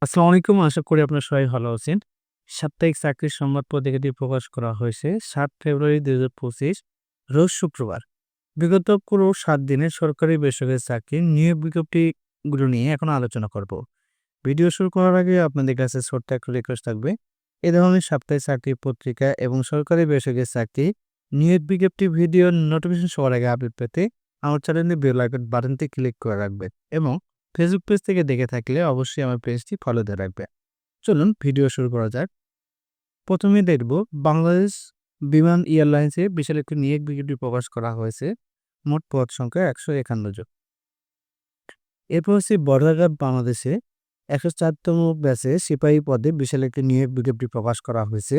আসসালামু আলাইকুম। আশা করি আপনারা সবাই ভালো আছেন। সাপ্তাহিক চাকরির সংবাদ পত্রিকাটি প্রকাশ করা হয়েছে ৭ ফেব্রুয়ারি ২০২৫ রোজ শুক্রবার। বিগত পুরো ৭ দিনের সরকারি বেসরকারি চাকরির নিয়োগ বিজ্ঞপ্তিগুলো নিয়ে এখন আলোচনা করব। ভিডিও শুরু করার আগে আপনাদের কাছে ছোট্ট একটা রিকোয়েস্ট থাকবে। এ ধরনের সাপ্তাহিক চাকরির পত্রিকা এবং সরকারি বেসরকারি চাকরি নিয়োগ বিজ্ঞপ্তি ভিডিও নোটিফিকেশন সবার আগে আপডেট পেতে আমার চ্যানেলে বেল আইকন বাটনটি ক্লিক করে রাখবেন এবং ফেসবুক পেজ থেকে দেখে থাকলে অবশ্যই আমার পেজটি ফলো দিয়ে রাখবেন। চলুন ভিডিও শুরু করা যাক। প্রথমে দেখব বাংলাদেশ বিমান এয়ারলাইন্সে বিশাল একটি নিয়োগ বিজ্ঞপ্তি প্রকাশ করা হয়েছে। মোট পদ সংখ্যা ১৫১ জন। এরপর হচ্ছে বর্ডার বাংলাদেশে ১০৪তম ব্যাচে সিপাহী পদে বিশাল একটি নিয়োগ বিজ্ঞপ্তি প্রকাশ করা হয়েছে।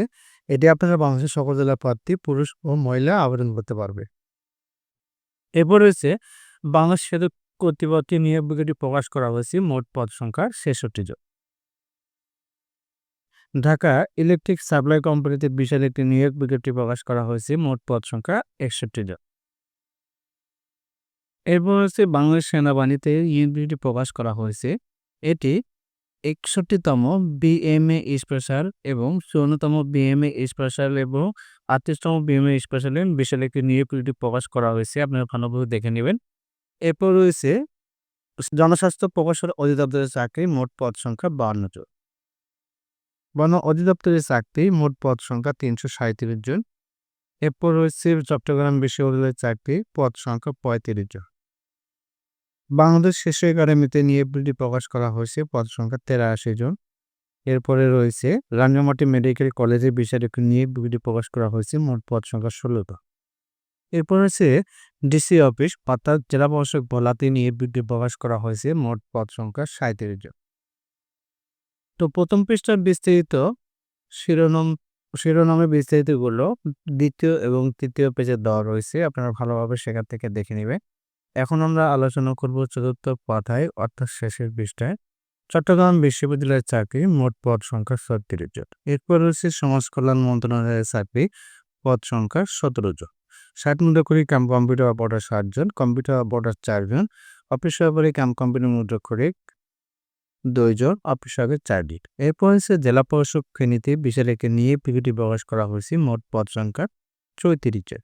এটি আপনারা বাংলাদেশের সকল জেলার প্রার্থী পুরুষ ও মহিলা আবেদন করতে পারবে। এরপর রয়েছে বাংলাদেশ সেতু কর্তৃপক্ষে নিয়োগ বিজ্ঞপ্তি প্রকাশ করা হয়েছে। মোট পদ সংখ্যা ৬৬ জন। ঢাকা ইলেকট্রিক সাপ্লাই কোম্পানিতে বিশাল একটি নিয়োগ বিজ্ঞপ্তি প্রকাশ করা হয়েছে। মোট পদ সংখ্যা ৬১ জন। এরপর হচ্ছে বাংলাদেশ সেনাবাহিনীতে নিয়োগ বিজ্ঞপ্তি প্রকাশ করা হয়েছে। এটি ৬১তম বিএমএ স্পেশাল এবং ৫৪তম বিএমএ স্পেশাল এবং ৩৮তম বিএমএ স্পেশালে বিশাল একটি নিয়োগ বিজ্ঞপ্তি প্রকাশ করা হয়েছে। আপনারা ভালোভাবে দেখে নেবেন। এরপর রয়েছে জনস্বাস্থ্য প্রকৌশল অধিদপ্তরের চাকরি। মোট পদ সংখ্যা ৫২ জন। বন অধিদপ্তরের চাকরি। মোট পদ সংখ্যা ৩৩৭ জন। এরপর রয়েছে চট্টগ্রাম বিশ্ববিদ্যালয়ের চাকরি। পদ সংখ্যা ৩৫ জন। বাংলাদেশ শিশু একাডেমিতে নিয়োগ বিজ্ঞপ্তি প্রকাশ করা হয়েছে। পদ সংখ্যা ৮৩ জন। এরপরে রয়েছে রাঙ্গামাটি মেডিকেল কলেজে বিশাল একটি নিয়োগ বিজ্ঞপ্তি প্রকাশ করা হয়েছে। মোট পদ সংখ্যা ১৬ জন। এরপর হচ্ছে ডিসি অফিস অর্থাৎ জেলা প্রশাসক ভোলাতে নিয়োগ বিজ্ঞপ্তি প্রকাশ করা হয়েছে। মোট পদ সংখ্যা ৩৭ জন। তো প্রথম পৃষ্ঠার বিস্তারিত শিরোনামে বিস্তারিতগুলো দ্বিতীয় এবং তৃতীয় পেজে দেওয়া রয়েছে। আপনারা ভালোভাবে সেখান থেকে দেখে নেবেন। এখন আমরা আলোচনা করব চতুর্থ পাতায় অর্থাৎ শেষের পৃষ্ঠায়। চট্টগ্রাম বিশ্ববিদ্যালয়ের চাকরি। মোট পদ সংখ্যা ৩৬ জন। এরপর রয়েছে সমাজ কল্যাণ মন্ত্রণালয়ের চাকরি। পদ সংখ্যা ১৭ জন। ৬০ মুদ্রাক্ষরিক কাম কম্পিউটার অপারেটর ৬০ জন, কম্পিউটার অপারেটর ৪ জন, অফিস সহকারী কাম কম্পিউটার মুদ্রাক্ষরিক ২ জন, অফিস সহকারী ৪ জন। এরপর হচ্ছে জেলা প্রশাসক ফেনীতে বিশাল একটি নিয়োগ বিজ্ঞপ্তি প্রকাশ করা হয়েছে। মোট পদ সংখ্যা ৩৪ জন।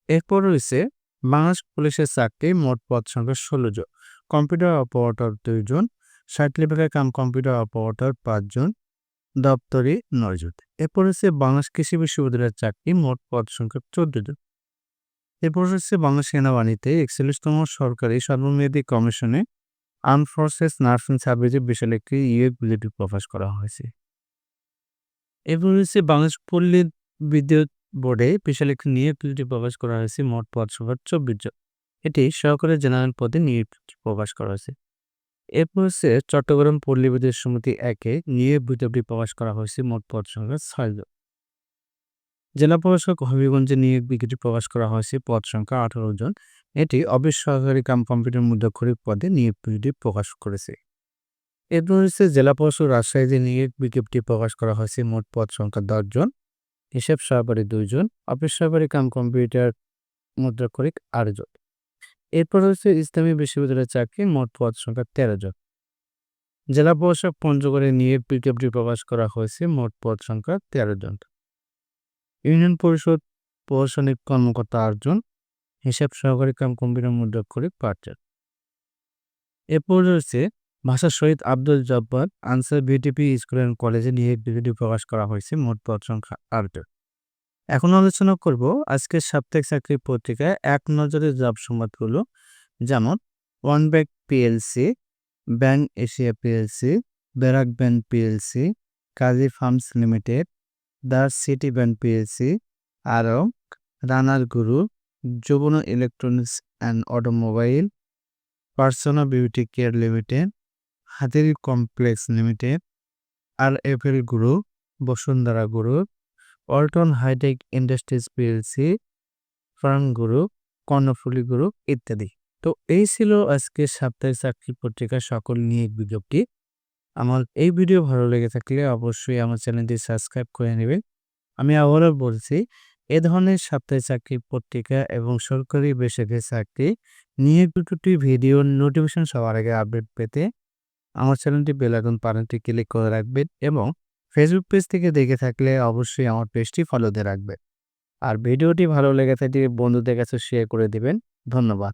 এরপর রয়েছে বাংলাদেশ পুলিশের চাকরি। মোট পদ সংখ্যা ১৬ জন। কম্পিউটার অপারেটর ২ জন, ৬০ লেভেলের কাম কম্পিউটার অপারেটর ৫ জন, দপ্তরি ৯ জন। এরপর হচ্ছে বাংলাদেশ কৃষি বিশ্ববিদ্যালয়ের চাকরি। মোট পদ সংখ্যা ১৪ জন। এরপর হচ্ছে বাংলাদেশ সেনাবাহিনীতে ৪১তম সরকারি সর্বমেয়াদী কমিশনে আর্ম ফোর্সেস নার্সিং সার্ভিসে বিশাল একটি নিয়োগ বিজ্ঞপ্তি প্রকাশ করা হয়েছে। এরপর হচ্ছে বাংলাদেশ পল্লী বিদ্যুৎ বোর্ডে বিশাল একটি নিয়োগ বিজ্ঞপ্তি প্রকাশ করা হয়েছে। মোট পদ সংখ্যা ২৪ জন। এটি সহকারী জেনারেল পদে নিয়োগ বিজ্ঞপ্তি প্রকাশ করা হয়েছে। এরপর হচ্ছে চট্টগ্রাম পল্লী বিদ্যুৎ সমিতি ১-এ নিয়োগ বিজ্ঞপ্তি প্রকাশ করা হয়েছে। মোট পদ সংখ্যা ৬ জন। জেলা প্রশাসক হবিগঞ্জে নিয়োগ বিজ্ঞপ্তি প্রকাশ করা হয়েছে। পদ সংখ্যা ১৮ জন। এটি অফিস সহকারী কাম কম্পিউটার মুদ্রাক্ষরিক পদে নিয়োগ বিজ্ঞপ্তি প্রকাশ করেছে। এরপর হচ্ছে জেলা প্রশাসক রাজশাহীতে নিয়োগ বিজ্ঞপ্তি প্রকাশ করা হয়েছে। মোট পদ সংখ্যা ১০ জন। হিসাব সহকারী ২ জন, অফিস সহকারী কাম কম্পিউটার মুদ্রাক্ষরিক ৮ জন। এরপর হচ্ছে ইসলামী বিশ্ববিদ্যালয়ের চাকরি। মোট পদ সংখ্যা ১৩ জন। জেলা প্রশাসক পঞ্চগড়ে নিয়োগ বিজ্ঞপ্তি প্রকাশ করা হয়েছে। মোট পদ সংখ্যা ১৩ জন। ইউনিয়ন পরিষদ প্রশাসনিক কর্মকর্তা ৮ জন, হিসাব সহকারী কাম কম্পিউটার মুদ্রাক্ষরিক ৫ জন। এরপর রয়েছে Bhasha Shahid Abdul Jabbar Ansar VDP school and কলেজে নিয়োগ বিজ্ঞপ্তি প্রকাশ করা হয়েছে। মোট পদ সংখ্যা ৮ জন। এখন আলোচনা করব আজকের সাপ্তাহিক চাকরির পত্রিকায় এক নজরে জব সংবাদগুলো, যেমন One Bank PLC, Bank Asia PLC, BRAC Bank PLC, Kazi Farms Limited, the City Bank PLC, আরও Runner Group, Jamuna Electronics and Automobile, Persona Beauty Care Limited, হাতেরি Complex Limited, RFL Group, Bashundhara Group, Walton Hitech Industries PLC, ফ্রাঙ্ক Group, Karnaphuli Group ইত্যাদি। তো এই ছিল আজকে সাপ্তাহিক চাকরি পত্রিকার সকল নিয়োগ বিজ্ঞপ্তি। আমার এই ভিডিও ভালো লেগে থাকলে অবশ্যই আমার চ্যানেলটি সাবস্ক্রাইব করে নেবেন। আমি আবারও বলছি, এ ধরনের সাপ্তাহিক চাকরি পত্রিকা এবং সরকারি বেসরকারি চাকরি নিয়োগ বিজ্ঞপ্তি ভিডিও নোটিফিকেশন সবার আগে আপডেট পেতে আমার চ্যানেলটি বেল আইকন বাটনটি ক্লিক করে রাখবেন এবং ফেসবুক পেজ থেকে দেখে থাকলে অবশ্যই আমার পেজটি ফলো দিয়ে রাখবেন। আর ভিডিওটি ভালো লেগে থাকলে বন্ধুদের কাছে শেয়ার করে দিবেন। ধন্যবাদ।